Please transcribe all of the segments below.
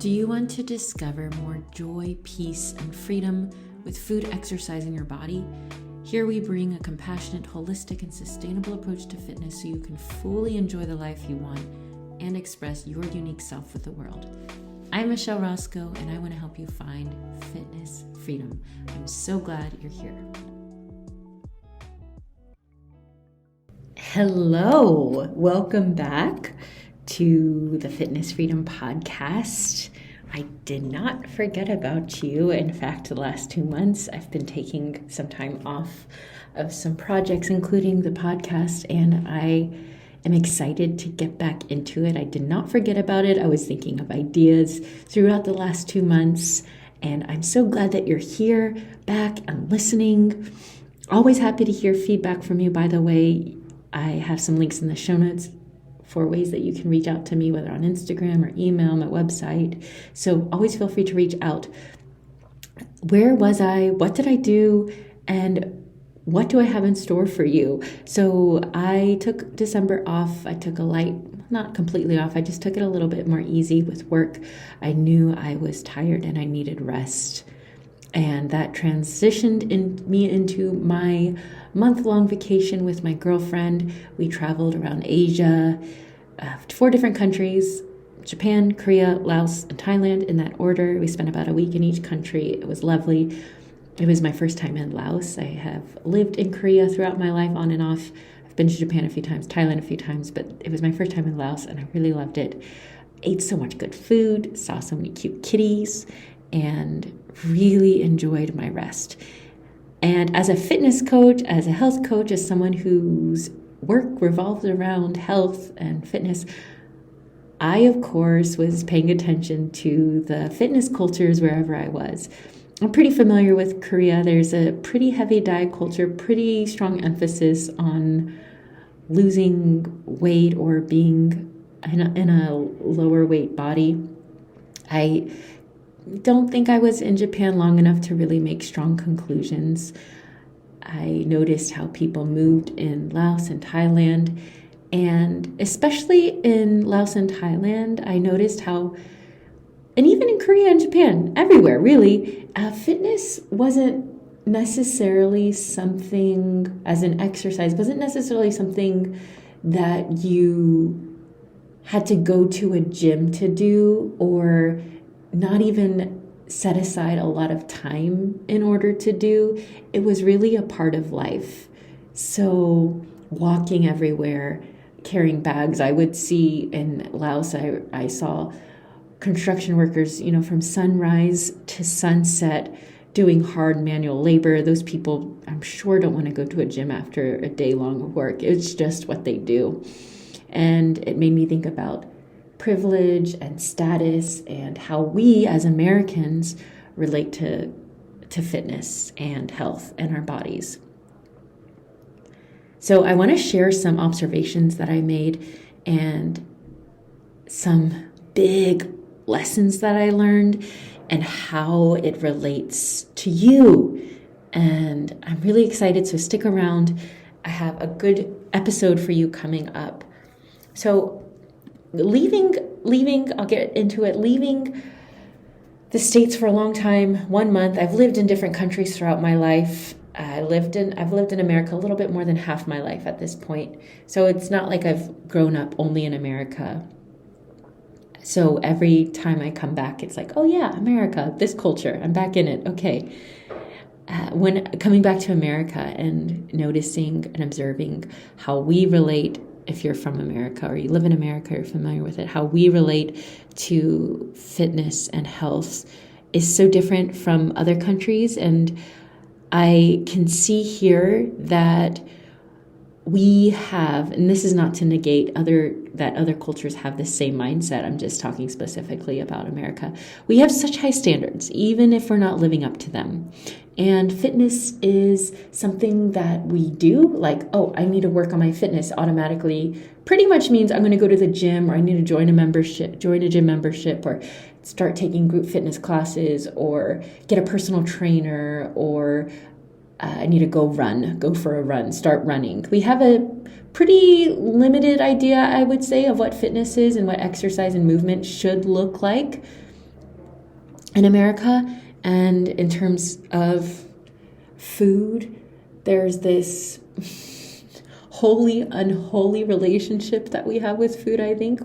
Do you want to discover more joy, peace, and freedom with food, exercise, and your body? Here we bring a compassionate, holistic, and sustainable approach to fitness so you can fully enjoy the life you want and express your unique self with the world. I'm Michelle Roscoe, and I want to help you find fitness freedom. I'm so glad you're here. Hello, welcome back to the Fitness Freedom Podcast. I did not forget about you. In fact, the last 2 months, I've been taking some time off of some projects, including the podcast, and I am excited to get back into it. I did not forget about it. I was thinking of ideas throughout the last 2 months, and I'm so glad that you're here, back and listening. Always happy to hear feedback from you, by the way. I have some links in the show notes for ways that you can reach out to me, whether on Instagram or email, my website. So always feel free to reach out. Where was I? What did I do? And what do I have in store for you? So I took December off. I took not completely off. I just took it a little bit more easy with work. I knew I was tired and I needed rest. And that transitioned me into my month-long vacation with my girlfriend. We traveled around Asia, 4 different countries: Japan, Korea, Laos, and Thailand, in that order. We spent about a week in each country. It was lovely. It was my first time in Laos. I have lived in Korea throughout my life, on and off. I've been to Japan a few times, Thailand a few times, but it was my first time in Laos, and I really loved it. Ate so much good food, saw so many cute kitties, and really enjoyed my rest. And as a fitness coach, as a health coach, as someone whose work revolves around health and fitness, I, of course, was paying attention to the fitness cultures wherever I was. I'm pretty familiar with Korea. There's a pretty heavy diet culture, pretty strong emphasis on losing weight or being in a lower weight body. I don't think I was in Japan long enough to really make strong conclusions. I noticed how people moved in Laos and Thailand, and especially in Laos and Thailand, I noticed how, and even in Korea and Japan, everywhere really, fitness wasn't necessarily something, as an exercise, wasn't necessarily something that you had to go to a gym to do, or not even set aside a lot of time in order to do. It was really a part of life. So walking everywhere, carrying bags. I would see in Laos, I saw construction workers, from sunrise to sunset, doing hard manual labor. Those people, I'm sure, don't want to go to a gym after a day long of work. It's just what they do. And it made me think about privilege and status and how we as Americans relate to fitness and health and our bodies. So I want to share some observations that I made and some big lessons that I learned and how it relates to you. And I'm really excited, so stick around. I have a good episode for you coming up. So leaving, I'll get into it, leaving the States for a long time, 1 month. I've lived in different countries throughout my life. I've lived in America a little bit more than half my life at this point. So it's not like I've grown up only in America. So every time I come back, it's like, oh yeah, America, this culture, I'm back in it. Okay. When coming back to America and noticing and observing how we relate, if you're from America or you live in America, you're familiar with it, how we relate to fitness and health is so different from other countries. And I can see here that we have, and this is not to negate that other cultures have the same mindset. I'm just talking specifically about America. We have such high standards, even if we're not living up to them. And fitness is something that we do, like, oh, I need to work on my fitness automatically pretty much means I'm going to go to the gym, or I need to join a gym membership, or start taking group fitness classes, or get a personal trainer, or I need to go for a run, start running. We have a pretty limited idea, I would say, of what fitness is and what exercise and movement should look like. in America. And in terms of food, there's this holy, unholy relationship that we have with food, I think,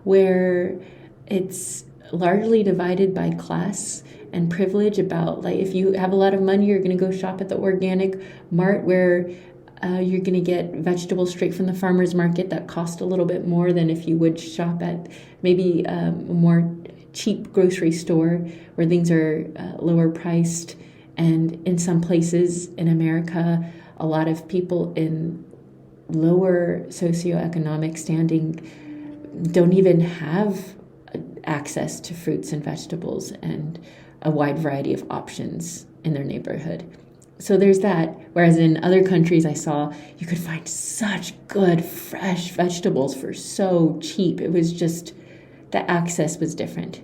where it's largely divided by class and privilege. About like, if you have a lot of money, you're going to go shop at the organic mart where you're going to get vegetables straight from the farmer's market that cost a little bit more than if you would shop at maybe a more cheap grocery store where things are lower priced. And in some places in America, a lot of people in lower socioeconomic standing don't even have access to fruits and vegetables and a wide variety of options in their neighborhood. So there's that. Whereas in other countries I saw, you could find such good fresh vegetables for so cheap. It was just, the access was different.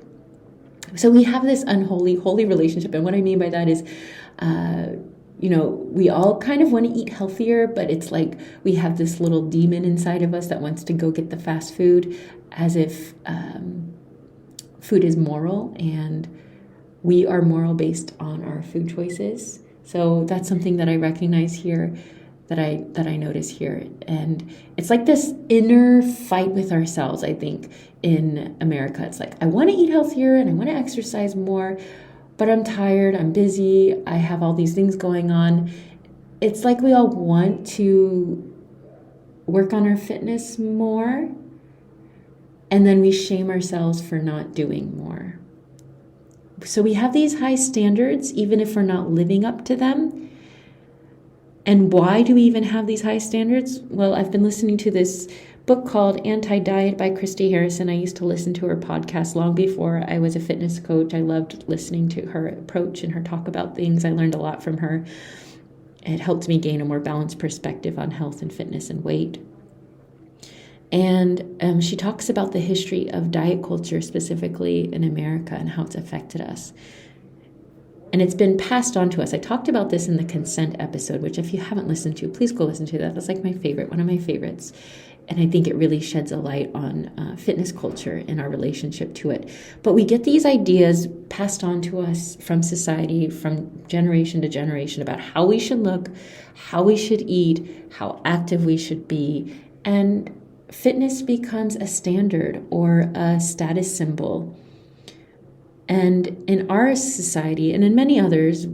So we have this unholy, holy relationship. And what I mean by that is, we all kind of want to eat healthier, but it's like we have this little demon inside of us that wants to go get the fast food, as if food is moral, and we are moral based on our food choices. So that's something that I recognize here, that I notice here. And it's like this inner fight with ourselves, I think, in America. It's like, I want to eat healthier and I want to exercise more, but I'm tired, I'm busy, I have all these things going on. It's like we all want to work on our fitness more, and then we shame ourselves for not doing more. So we have these high standards, even if we're not living up to them. And why do we even have these high standards? Well, I've been listening to this book called Anti-Diet by Christy Harrison. I used to listen to her podcast long before I was a fitness coach. I loved listening to her approach and her talk about things. I learned a lot from her. It helped me gain a more balanced perspective on health and fitness and weight. And she talks about the history of diet culture, specifically in America, and how it's affected us. And it's been passed on to us. I talked about this in the consent episode, which if you haven't listened to, please go listen to that. That's like my favorite, one of my favorites. And I think it really sheds a light on fitness culture and our relationship to it. But we get these ideas passed on to us from society, from generation to generation, about how we should look, how we should eat, how active we should be. And fitness becomes a standard or a status symbol. And in our society, and in many others,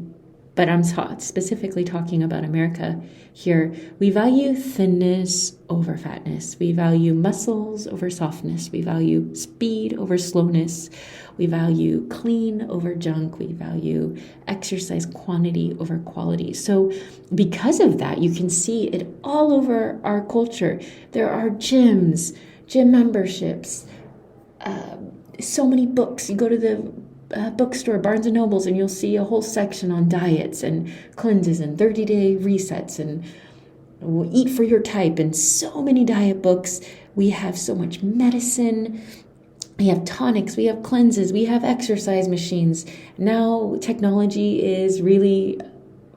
but I'm specifically talking about America here, we value thinness over fatness. We value muscles over softness. We value speed over slowness. We value clean over junk. We value exercise quantity over quality. So because of that, you can see it all over our culture. There are gyms, gym memberships, so many books. You go to the bookstore, Barnes and Nobles, and you'll see a whole section on diets and cleanses and 30-day resets and eat for your type, and so many diet books. We have so much medicine. We have tonics, we have cleanses, we have exercise machines. Now technology is really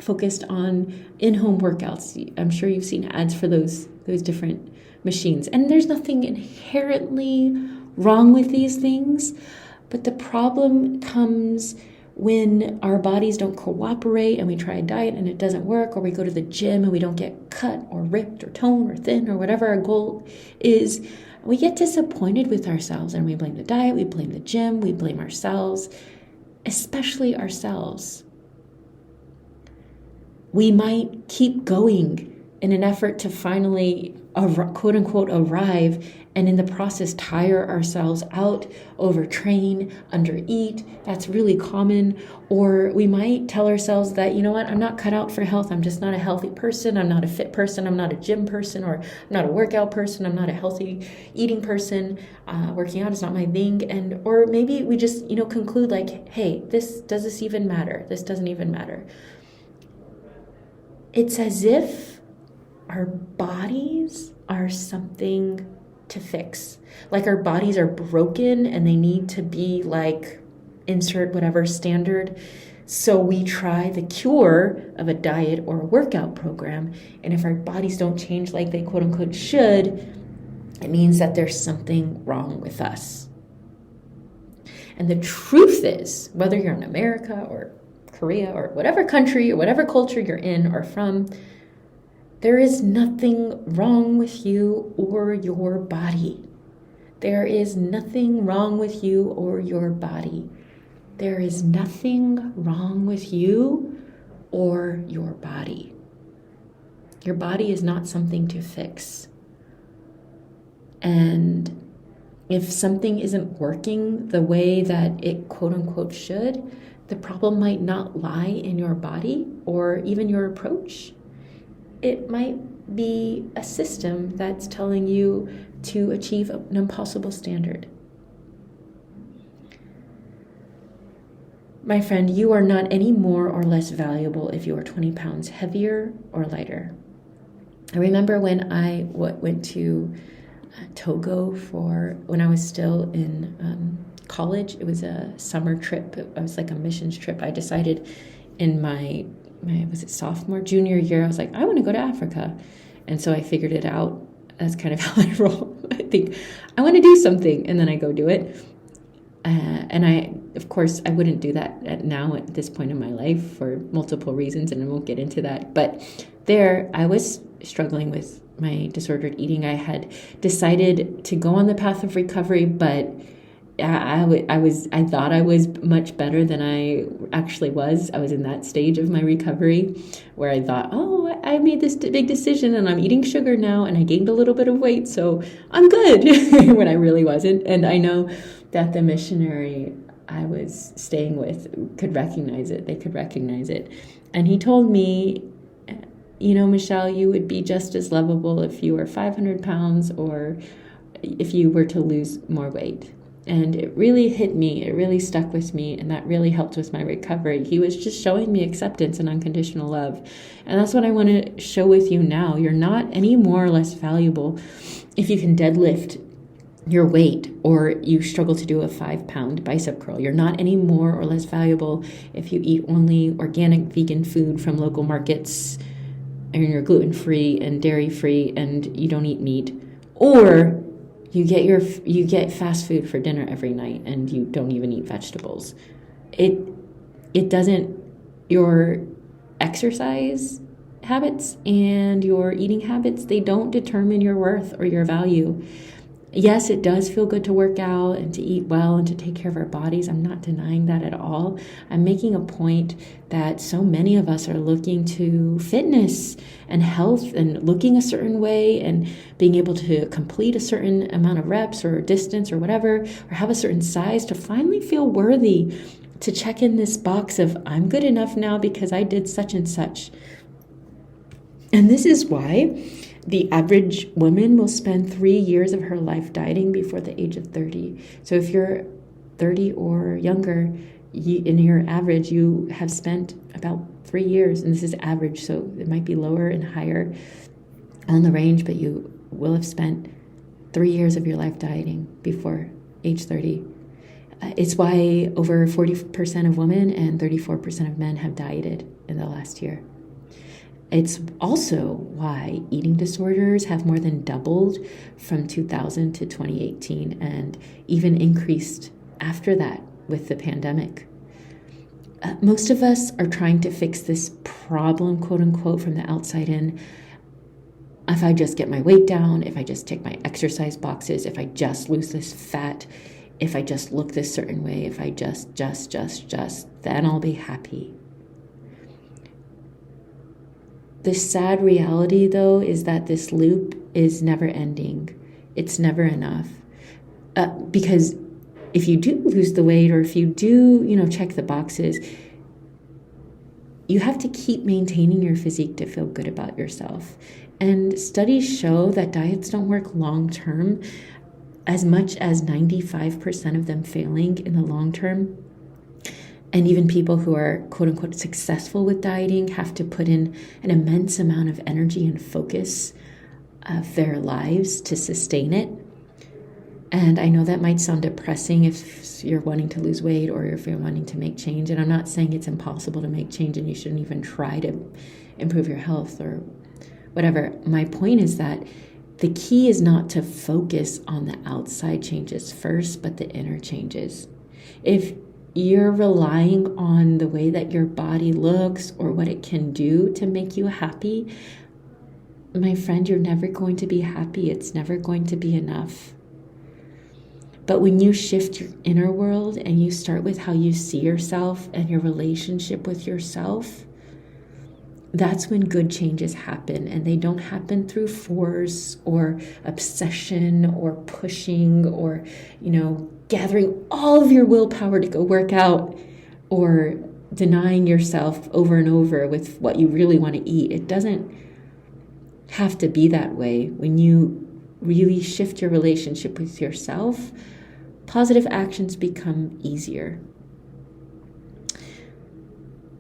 focused on in-home workouts. I'm sure you've seen ads for those different machines. And there's nothing inherently wrong with these things, but the problem comes when our bodies don't cooperate and we try a diet and it doesn't work, or we go to the gym and we don't get cut or ripped or toned or thin or whatever our goal is. We get disappointed with ourselves and we blame the diet, we blame the gym, we blame ourselves, especially ourselves. We might keep going in an effort to finally, quote unquote, arrive, and in the process tire ourselves out, overtrain, undereat. That's really common. Or we might tell ourselves that, you know what, I'm not cut out for health. I'm just not a healthy person. I'm not a fit person. I'm not a gym person, or I'm not a workout person. I'm not a healthy eating person. Working out is not my thing. Or maybe we just, conclude like, hey, does this even matter? This doesn't even matter. It's as if our bodies are something to fix. Like our bodies are broken and they need to be like, insert whatever standard. So we try the cure of a diet or a workout program. And if our bodies don't change like they quote unquote should, it means that there's something wrong with us. And the truth is, whether you're in America or Korea or whatever country or whatever culture you're in or from, there is nothing wrong with you or your body. There is nothing wrong with you or your body. There is nothing wrong with you or your body. Your body is not something to fix. And if something isn't working the way that it quote unquote should, the problem might not lie in your body or even your approach. It might be a system that's telling you to achieve an impossible standard. My friend, you are not any more or less valuable if you are 20 pounds heavier or lighter. I remember when I went to Togo when I was still in college. It was a summer trip. It was like a missions trip. I decided in my was it junior year, I was like, I want to go to Africa. And so I figured it out. That's kind of how I roll. I think I want to do something, and then I go do it. And of course, I wouldn't do that now at this point in my life for multiple reasons, and I won't get into that. But there, I was struggling with my disordered eating. I had decided to go on the path of recovery, but I thought I was much better than I actually was. I was in that stage of my recovery where I thought, oh, I made this big decision and I'm eating sugar now and I gained a little bit of weight, so I'm good, when I really wasn't. And I know that the missionary I was staying with could recognize it. They could recognize it. And he told me, Michelle, you would be just as lovable if you were 500 pounds or if you were to lose more weight. And it really hit me. It really stuck with me. And that really helped with my recovery. He was just showing me acceptance and unconditional love. And that's what I want to show with you now. You're not any more or less valuable if you can deadlift your weight or you struggle to do a 5-pound bicep curl. You're not any more or less valuable if you eat only organic vegan food from local markets and you're gluten-free and dairy-free and you don't eat meat. Or you get fast food for dinner every night and you don't even eat vegetables. It doesn't, your exercise habits and your eating habits, they don't determine your worth or your value. Yes, it does feel good to work out and to eat well and to take care of our bodies. I'm not denying that at all. I'm making a point that so many of us are looking to fitness and health and looking a certain way and being able to complete a certain amount of reps or distance or whatever, or have a certain size to finally feel worthy to check in this box of I'm good enough now because I did such and such. And this is why the average woman will spend 3 years of her life dieting before the age of 30. So if you're 30 or younger, in your average, you have spent about 3 years, and this is average, so it might be lower and higher on the range, but you will have spent 3 years of your life dieting before age 30. It's why over 40% of women and 34% of men have dieted in the last year. It's also why eating disorders have more than doubled from 2000 to 2018 and even increased after that with the pandemic. Most of us are trying to fix this problem, quote unquote, from the outside in. If I just get my weight down, if I just tick my exercise boxes, if I just lose this fat, if I just look this certain way, if I just, then I'll be happy. The sad reality, though, is that this loop is never ending. It's never enough. Because if you do lose the weight or if you do, check the boxes, you have to keep maintaining your physique to feel good about yourself. And studies show that diets don't work long term, as much as 95% of them failing in the long term. And even people who are, quote unquote, successful with dieting have to put in an immense amount of energy and focus of their lives to sustain it. And I know that might sound depressing if you're wanting to lose weight or if you're wanting to make change. And I'm not saying it's impossible to make change and you shouldn't even try to improve your health or whatever. My point is that the key is not to focus on the outside changes first, but the inner changes. If you're relying on the way that your body looks or what it can do to make you happy, my friend, you're never going to be happy. It's never going to be enough. But when you shift your inner world and you start with how you see yourself and your relationship with yourself, that's when good changes happen. And they don't happen through force or obsession or pushing or, gathering all of your willpower to go work out or denying yourself over and over with what you really want to eat. It doesn't have to be that way. When you really shift your relationship with yourself, positive actions become easier.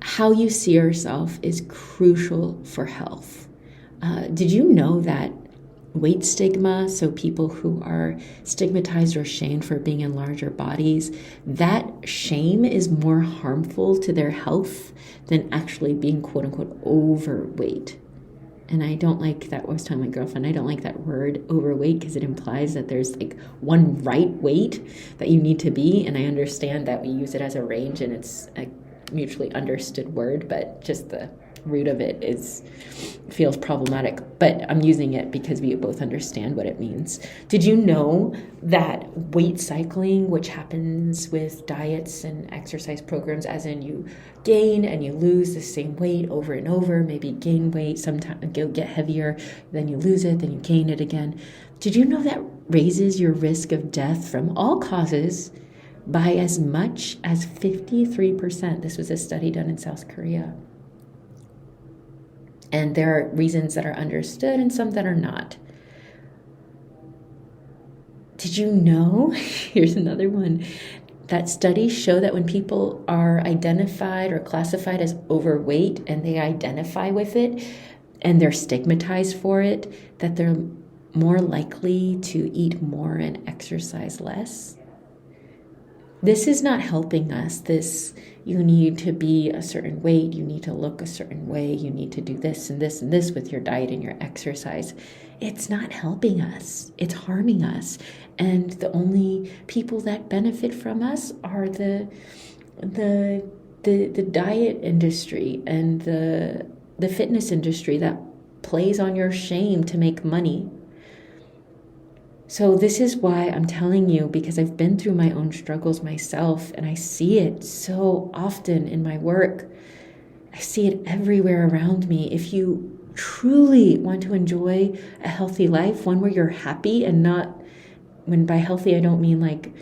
How you see yourself is crucial for health. Did you know that weight stigma, so people who are stigmatized or shamed for being in larger bodies, that shame is more harmful to their health than actually being quote unquote overweight? And I don't like that. I was telling my girlfriend, I don't like that word overweight because it implies that there's like one right weight that you need to be. And I understand that we use it as a range and it's a mutually understood word, but just the root of it feels problematic. But I'm using it because we both understand what it means. Did you know that weight cycling, which happens with diets and exercise programs, as in you gain and you lose the same weight over and over, maybe gain weight, sometimes you'll get heavier, then you lose it, then you gain it again. Did you know that raises your risk of death from all causes by as much as 53%? This was a study done in South Korea. And there are reasons that are understood and some that are not. Did you know, here's another one, that studies show that when people are identified or classified as overweight and they identify with it and they're stigmatized for it, that they're more likely to eat more and exercise less? This is not helping us. You need to be a certain weight, you need to look a certain way, you need to do this and this and this with your diet and your exercise. It's not helping us. It's harming us. And the only people that benefit from us are the diet industry and the fitness industry that plays on your shame to make money. So this is why I'm telling you, because I've been through my own struggles myself and I see it so often in my work. I see it everywhere around me. If you truly want to enjoy a healthy life, one where you're happy and not, when by healthy I don't mean like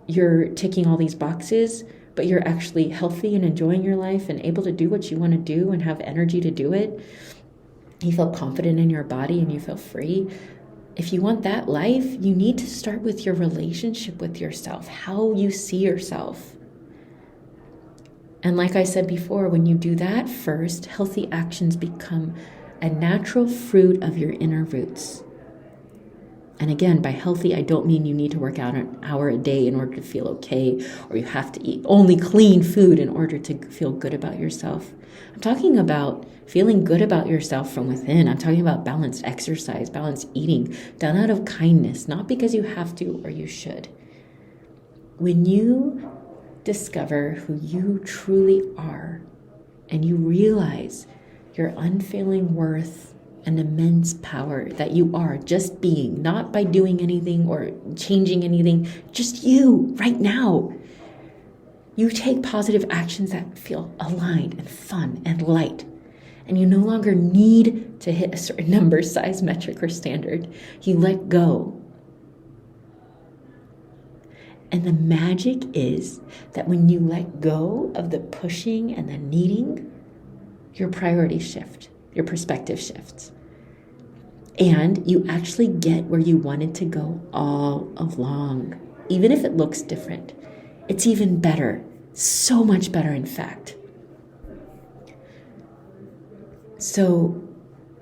you're ticking all these boxes, but you're actually healthy and enjoying your life and able to do what you want to do and have energy to do it. You feel confident in your body and you feel free. If you want that life, you need to start with your relationship with yourself, how you see yourself. And like I said before, when you do that first, healthy actions become a natural fruit of your inner roots. And again, by healthy, I don't mean you need to work out an hour a day in order to feel okay, or you have to eat only clean food in order to feel good about yourself. I'm talking about feeling good about yourself from within. I'm talking about balanced exercise, balanced eating, done out of kindness, not because you have to or you should. When you discover who you truly are and you realize your unfailing worth and immense power that you are just being, not by doing anything or changing anything, just you right now. You take positive actions that feel aligned and fun and light. And you no longer need to hit a certain number, size, metric, or standard. You let go. And the magic is that when you let go of the pushing and the needing, your priorities shift, your perspective shifts. And you actually get where you wanted to go all along. Even if it looks different, it's even better. So much better, in fact. So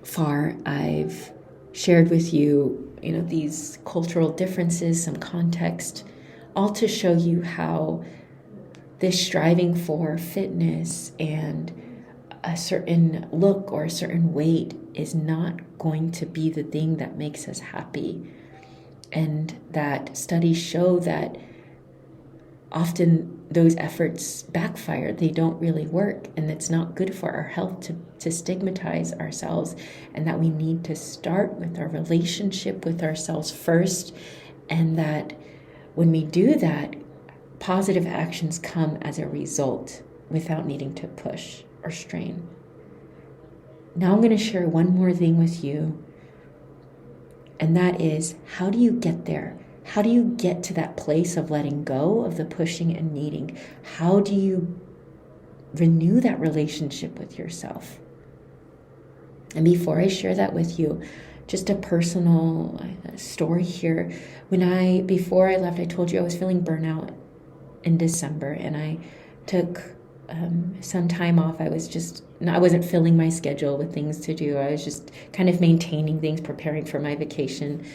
far, I've shared with you, these cultural differences, some context, all to show you how this striving for fitness and a certain look or a certain weight is not going to be the thing that makes us happy. And that studies show that often those efforts backfire. They don't really work, and it's not good for our health to stigmatize ourselves, and that we need to start with our relationship with ourselves first, and that when we do that, positive actions come as a result without needing to push or strain. Now I'm going to share one more thing with you, and that is, how do you get there? How do you get to that place of letting go of the pushing and needing? How do you renew that relationship with yourself? And before I share that with you, just a personal story here. Before I left, I told you I was feeling burnout in December, and I took some time off. I wasn't filling my schedule with things to do. I was just kind of maintaining things, preparing for my vacation.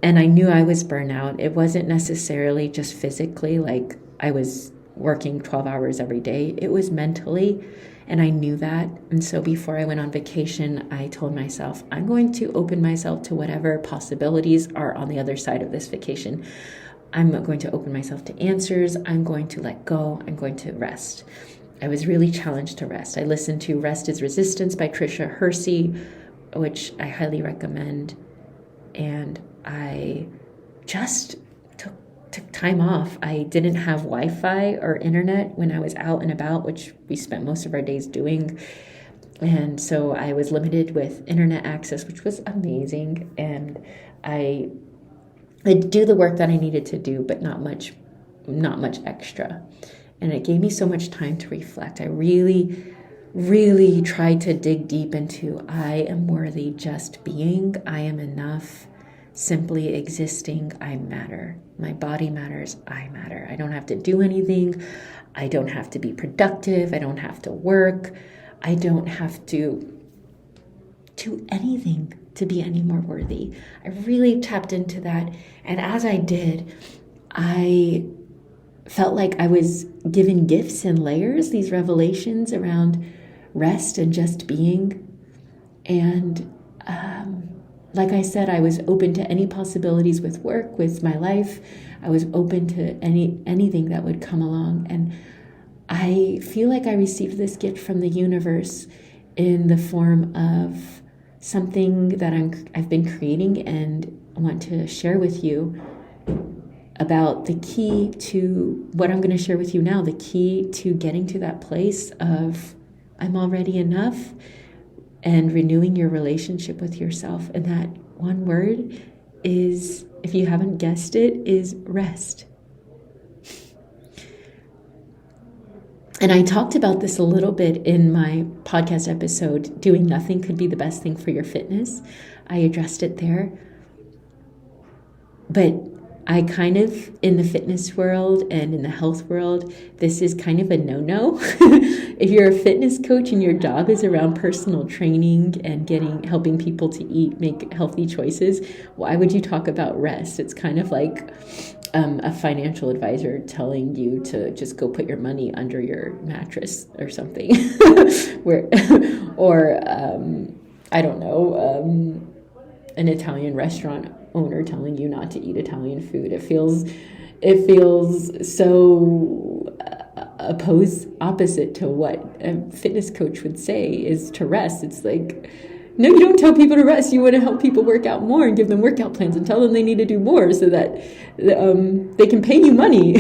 And I knew I was burnout. It wasn't necessarily just physically, like I was working 12 hours every day. It was mentally, and I knew that. And so before I went on vacation, I told myself, I'm going to open myself to whatever possibilities are on the other side of this vacation. I'm going to open myself to answers. I'm going to let go. I'm going to rest. I was really challenged to rest. I listened to Rest is Resistance by Tricia Hersey, which I highly recommend. And I just took time off. I didn't have Wi-Fi or internet when I was out and about, which we spent most of our days doing. And so I was limited with internet access, which was amazing. And I do the work that I needed to do, but not much extra. And it gave me so much time to reflect. I really, really tried to dig deep into, I am worthy just being. I am enough. Simply existing, I matter. My body matters, I matter. I don't have to do anything. I don't have to be productive. I don't have to work. I don't have to do anything to be any more worthy. I really tapped into that. And as I did, I felt like I was given gifts and layers, these revelations around rest and just being. And like I said, I was open to any possibilities with work, with my life. I was open to anything that would come along. And I feel like I received this gift from the universe in the form of something that I've been creating and want to share with you about the key to what I'm going to share with you now, the key to getting to that place of I'm already enough, and renewing your relationship with yourself. And that one word is, if you haven't guessed it, is rest. And I talked about this a little bit in my podcast episode, Doing Nothing Could Be the Best Thing for Your Fitness. I addressed it there. But I kind of, in the fitness world and in the health world, this is kind of a no-no. If you're a fitness coach and your job is around personal training and helping people to eat, make healthy choices, why would you talk about rest? It's kind of like a financial advisor telling you to just go put your money under your mattress or something. Or I don't know, an Italian restaurant owner telling you not to eat Italian food. It feels so opposite to what a fitness coach would say is to rest. It's like, no, you don't tell people to rest. You want to help people work out more and give them workout plans and tell them they need to do more so that they can pay you money.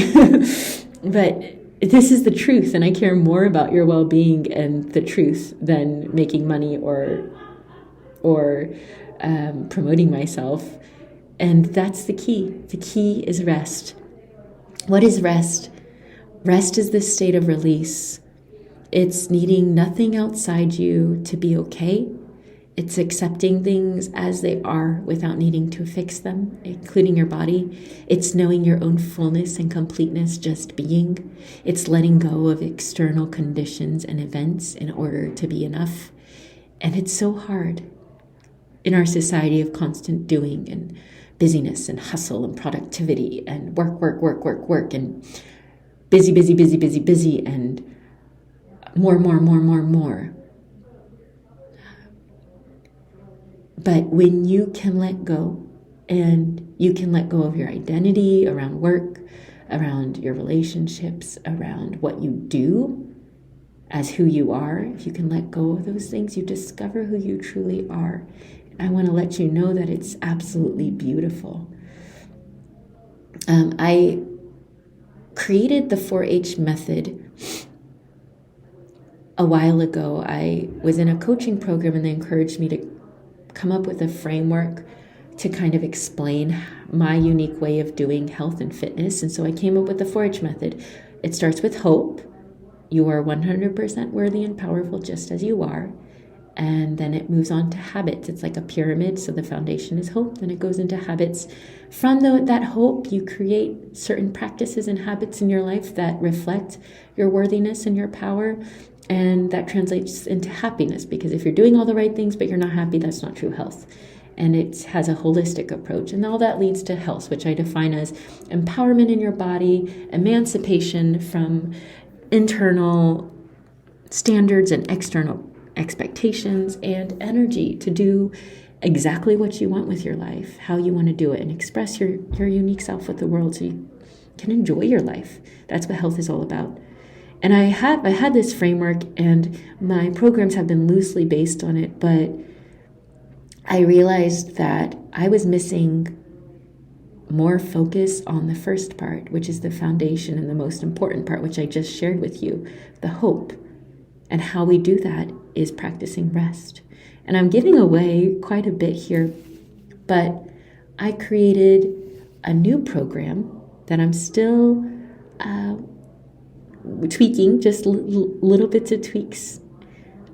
But this is the truth, and I care more about your well-being and the truth than making money or promoting myself. And that's the key. The key is rest. What is rest? Rest is this state of release. It's needing nothing outside you to be okay. It's accepting things as they are without needing to fix them, including your body. It's knowing your own fullness and completeness just being. It's letting go of external conditions and events in order to be enough. And it's so hard in our society of constant doing and busyness and hustle and productivity and work, and busy, and more. But when you can let go, and you can let go of your identity around work, around your relationships, around what you do as who you are. If you can let go of those things, you discover who you truly are. I want to let you know that it's absolutely beautiful. I created the 4-H method a while ago. I was in a coaching program and they encouraged me to come up with a framework to kind of explain my unique way of doing health and fitness. And so I came up with the 4-H method. It starts with hope. You are 100% worthy and powerful just as you are. And then it moves on to habits. It's like a pyramid. So the foundation is hope. Then it goes into habits. From that hope, you create certain practices and habits in your life that reflect your worthiness and your power. And that translates into happiness. Because if you're doing all the right things, but you're not happy, that's not true health. And it has a holistic approach. And all that leads to health, which I define as empowerment in your body, emancipation from internal standards and external expectations, and energy to do exactly what you want with your life, how you want to do it, and express your unique self with the world so you can enjoy your life. That's what health is all about. And I had this framework, and my programs have been loosely based on it, but I realized that I was missing more focus on the first part, which is the foundation and the most important part, which I just shared with you, the hope. And how we do that is practicing rest. And I'm giving away quite a bit here, but I created a new program that I'm still tweaking, just little bits of tweaks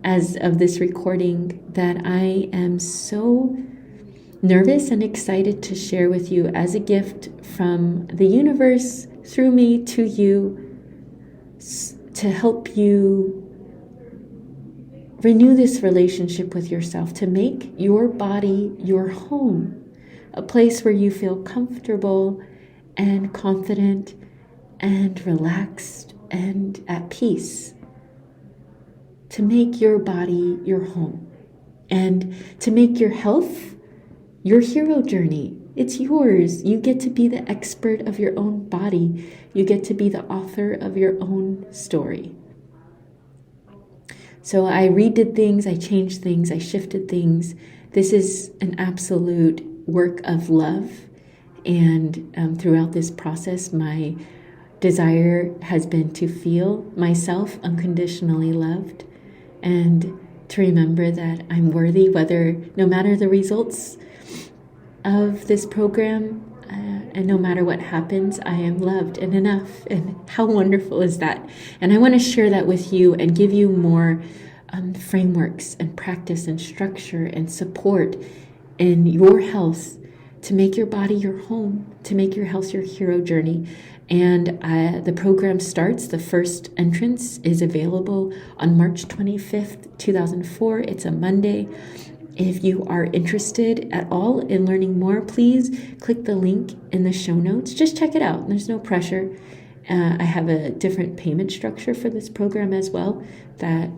as of this recording, that I am so nervous and excited to share with you as a gift from the universe through me to you, to help you renew this relationship with yourself, to make your body your home, a place where you feel comfortable and confident and relaxed and at peace. To make your body your home, and to make your health your hero journey. It's yours. You get to be the expert of your own body. You get to be the author of your own story. So I redid things, I changed things, I shifted things. This is an absolute work of love. And throughout this process, my desire has been to feel myself unconditionally loved, and to remember that I'm worthy, no matter the results of this program, and no matter what happens, I am loved and enough. And how wonderful is that? And I want to share that with you and give you more frameworks and practice and structure and support in your health, to make your body your home, to make your health your hero journey. And the program starts, the first entrance is available on March 25th, 2004. It's a Monday. If you are interested at all in learning more, please click the link in the show notes. Just check it out. There's no pressure. I have a different payment structure for this program as well that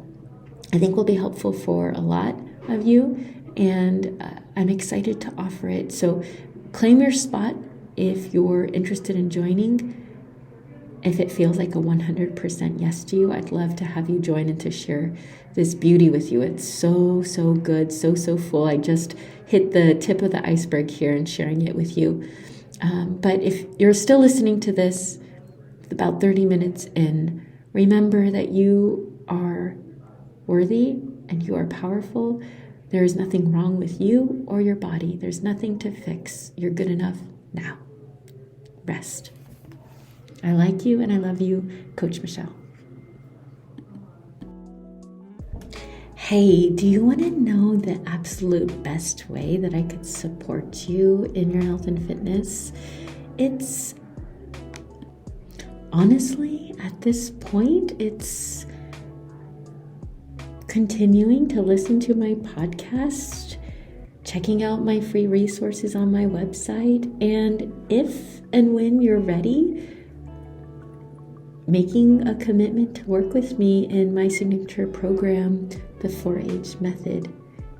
I think will be helpful for a lot of you. And I'm excited to offer it. So claim your spot if you're interested in joining. If it feels like a 100% yes to you, I'd love to have you join and to share this beauty with you. It's so, so good, so, so full. I just hit the tip of the iceberg here and sharing it with you. But if you're still listening to this about 30 minutes in, remember that you are worthy and you are powerful. There is nothing wrong with you or your body. There's nothing to fix. You're good enough now. Rest. I like you and I love you, Coach Michelle. Hey, do you want to know the absolute best way that I could support you in your health and fitness? It's honestly, at this point, it's continuing to listen to my podcast, checking out my free resources on my website, and if and when you're ready, making a commitment to work with me in my signature program, the 4-H method.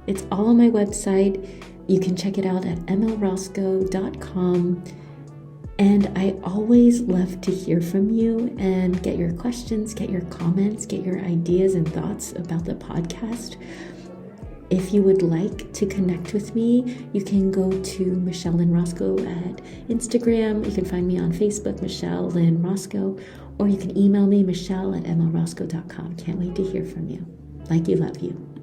It's all on my website. You can check it out at mlroscoe.com. And I always love to hear from you and get your questions, get your comments, get your ideas and thoughts about the podcast. If you would like to connect with me, you can go to Michelle Lynn Roscoe at Instagram. You can find me on Facebook, Michelle Lynn Roscoe, or you can email me, michelle@mlroscoe.com. Can't wait to hear from you. Like you, love you.